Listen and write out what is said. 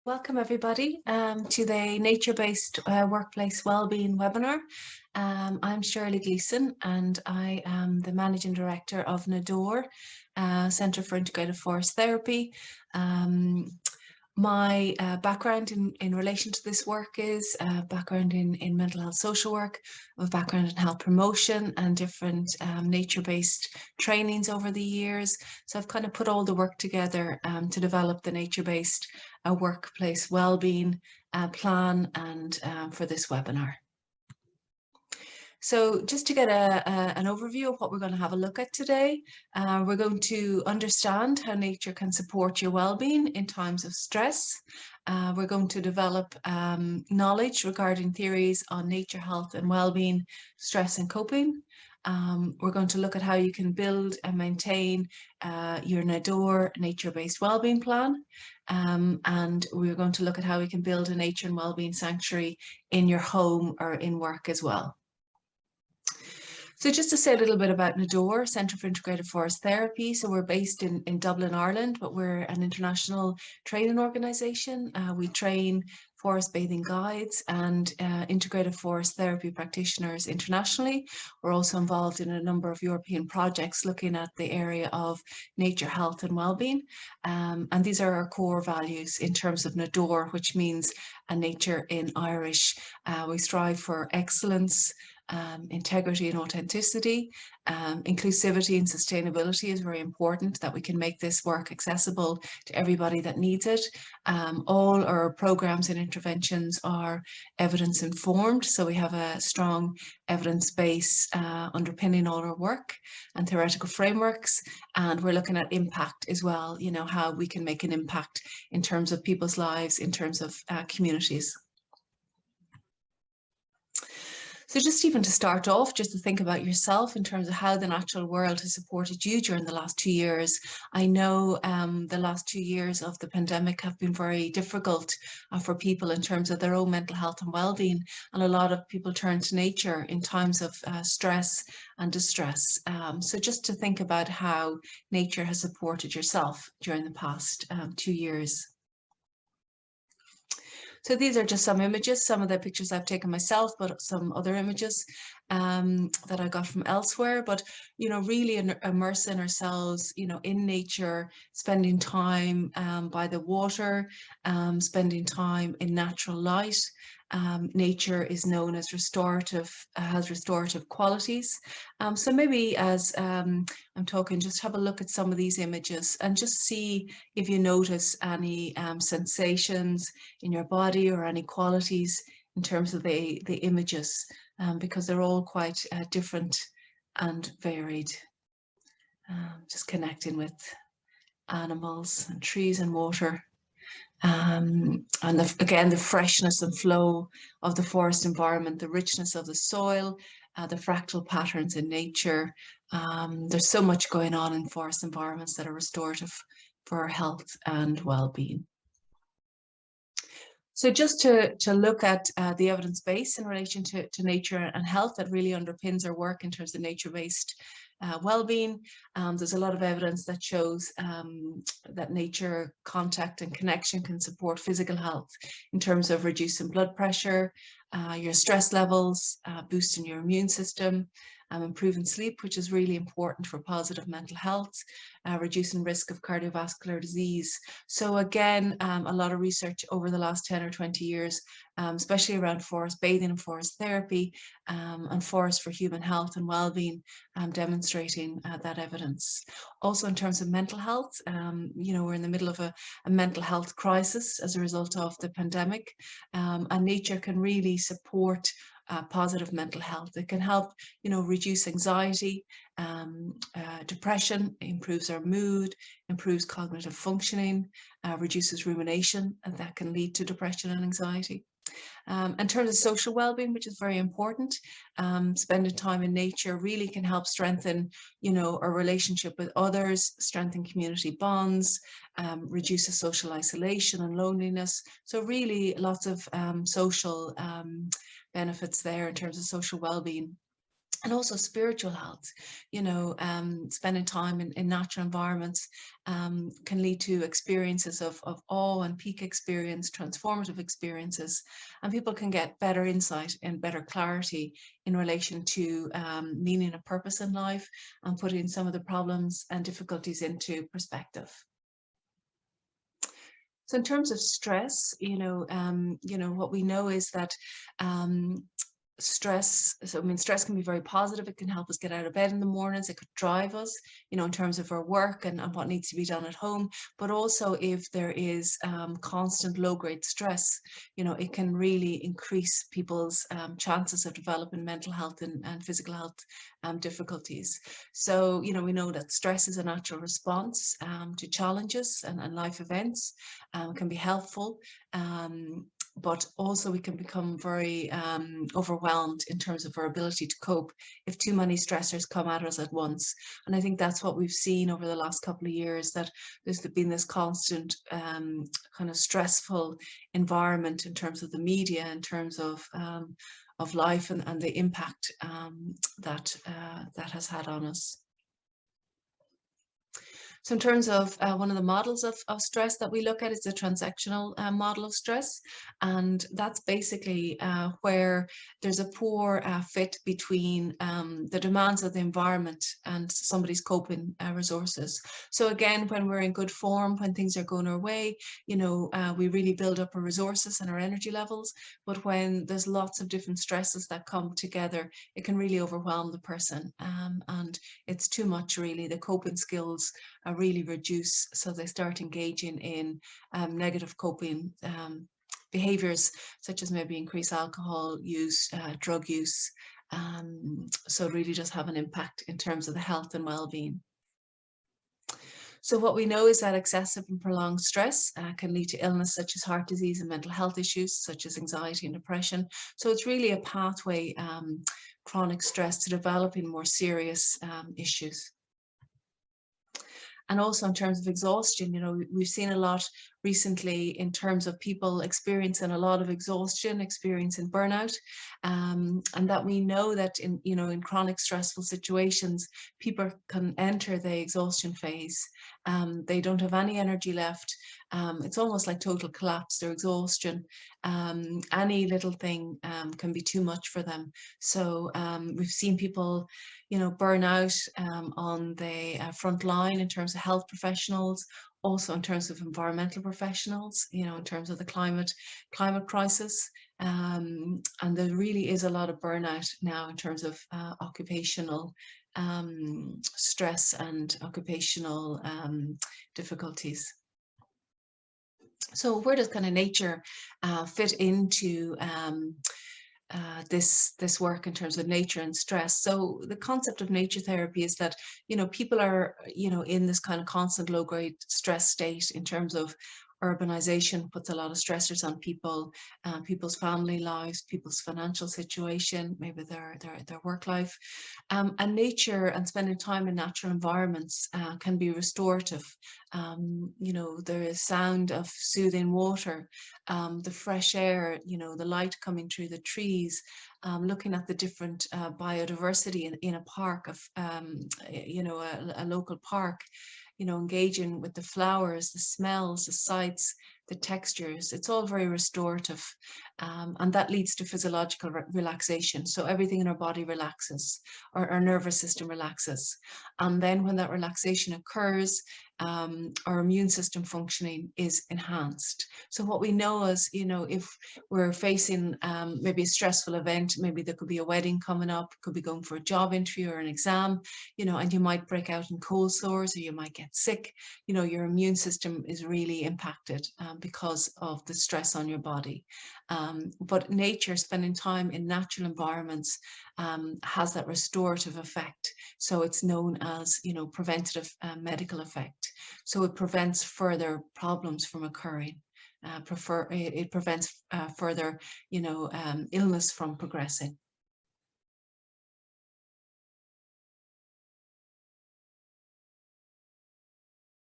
Welcome everybody to the Nature-Based Workplace Wellbeing webinar. I'm Shirley Gleeson and I am the Managing Director of NADOR, Centre for Integrated Forest Therapy. My background in relation to this work is background in mental health social work, a background in health promotion and different nature-based trainings over the years. So I've kind of put all the work together to develop the nature-based workplace wellbeing plan and for this webinar. So just to get an overview of what we're going to have a look at today, we're going to understand how nature can support your well-being in times of stress. We're going to develop knowledge regarding theories on nature, health and well-being, stress and coping. We're going to look at how you can build and maintain your NADOR nature-based wellbeing plan. And we're going to look at how we can build a nature and wellbeing sanctuary in your home or in work as well. So just to say a little bit about NADOR, Centre for Integrated Forest Therapy. So we're based in Dublin, Ireland, but we're an international training organisation. We train forest bathing guides and integrated forest therapy practitioners internationally. We're also involved in a number of European projects looking at the area of nature, health and well-being. And these are our core values in terms of NADOR, which means a nature in Irish. We strive for excellence, integrity and authenticity. Inclusivity and sustainability is very important, that we can make this work accessible to everybody that needs it. All our programs and interventions are evidence informed, so we have a strong evidence base underpinning all our work and theoretical frameworks, and we're looking at impact as well, you know, how we can make an impact in terms of people's lives, in terms of communities. So just even to start off, just to think about yourself in terms of how the natural world has supported you during the last 2 years. I know the last 2 years of the pandemic have been very difficult for people in terms of their own mental health and well-being, and a lot of people turn to nature in times of stress and distress. So just to think about how nature has supported yourself during the past 2 years. So these are just some images, some of the pictures I've taken myself, but some other images that I got from elsewhere. But, you know, really immersing ourselves, you know, in nature, spending time by the water, spending time in natural light. Nature is known as restorative, has restorative qualities. So maybe as I'm talking, just have a look at some of these images and just see if you notice any sensations in your body or any qualities in terms of the images, because they're all quite different and varied. Just connecting with animals and trees and water. And again, the freshness and flow of the forest environment, the richness of the soil, the fractal patterns in nature. There's so much going on in forest environments that are restorative for our health and well-being. So just to look at the evidence base in relation to nature and health that really underpins our work in terms of nature-based well-being. There's a lot of evidence that shows that nature contact and connection can support physical health in terms of reducing blood pressure, your stress levels, boosting your immune system, improving sleep, which is really important for positive mental health, reducing risk of cardiovascular disease. So again, a lot of research over the last 10 or 20 years, especially around forest bathing and forest therapy, and forest for human health and well-being, demonstrating that evidence. Also in terms of mental health, you know, we're in the middle of a mental health crisis as a result of the pandemic, and nature can really support positive mental health. It can help, you know, reduce anxiety, depression, improves our mood, improves cognitive functioning, reduces rumination, and that can lead to depression and anxiety. In terms of social well-being, which is very important, spending time in nature really can help strengthen, you know, our relationship with others, strengthen community bonds, reduce social isolation and loneliness. So really lots of social benefits there in terms of social well-being. And also spiritual health, spending time in natural environments can lead to experiences of awe and peak experience, transformative experiences, and people can get better insight and better clarity in relation to meaning and purpose in life, and putting some of the problems and difficulties into perspective. So in terms of stress, what we know is that stress, stress can be very positive. It can help us get out of bed in the mornings. It could drive us, in terms of our work and what needs to be done at home. But also if there is constant low-grade stress, it can really increase people's chances of developing mental health and physical health difficulties. So, we know that stress is a natural response to challenges and life events. Can be helpful. But also we can become very overwhelmed in terms of our ability to cope if too many stressors come at us at once. And I think that's what we've seen over the last couple of years, that there's been this constant kind of stressful environment in terms of the media, in terms of life and the impact that has had on us. So in terms of one of the models of stress that we look at is the transactional model of stress. And that's basically where there's a poor fit between the demands of the environment and somebody's coping resources. So again, when we're in good form, when things are going our way, we really build up our resources and our energy levels. But when there's lots of different stresses that come together, it can really overwhelm the person. And it's too much, really. The coping skills really reduce, so they start engaging in negative coping behaviors, such as maybe increased alcohol use, drug use. So it really does have an impact in terms of the health and well-being. So what we know is that excessive and prolonged stress can lead to illness such as heart disease and mental health issues such as anxiety and depression. So it's really a pathway, chronic stress, to developing more serious issues. And also in terms of exhaustion, we've seen a lot recently in terms of people experiencing a lot of exhaustion, experiencing burnout, and that we know that in chronic stressful situations, people can enter the exhaustion phase. They don't have any energy left. It's almost like total collapse, their exhaustion. Any little thing can be too much for them. So we've seen people burn out on the front line in terms of health professionals, also in terms of environmental professionals, in terms of the climate crisis. And there really is a lot of burnout now in terms of occupational stress and occupational difficulties. So where does kind of nature fit into this work in terms of nature and stress? So the concept of nature therapy is that people are in this kind of constant low-grade stress state in terms of urbanization puts a lot of stressors on people, people's family lives, people's financial situation, maybe their work life. And nature and spending time in natural environments can be restorative. There is sound of soothing water, the fresh air, the light coming through the trees, looking at the different biodiversity in a park of, a local park, engaging with the flowers, the smells, the sights, the textures. It's all very restorative. And that leads to physiological relaxation. So everything in our body relaxes, our nervous system relaxes. And then when that relaxation occurs, our immune system functioning is enhanced. So what we know is, if we're facing maybe a stressful event, maybe there could be a wedding coming up, could be going for a job interview or an exam, and you might break out in cold sores or you might get sick, your immune system is really impacted because of the stress on your body. But nature, spending time in natural environments, has that restorative effect. So it's known as, preventative medical effect. So it prevents further problems from occurring. It prevents further, illness from progressing.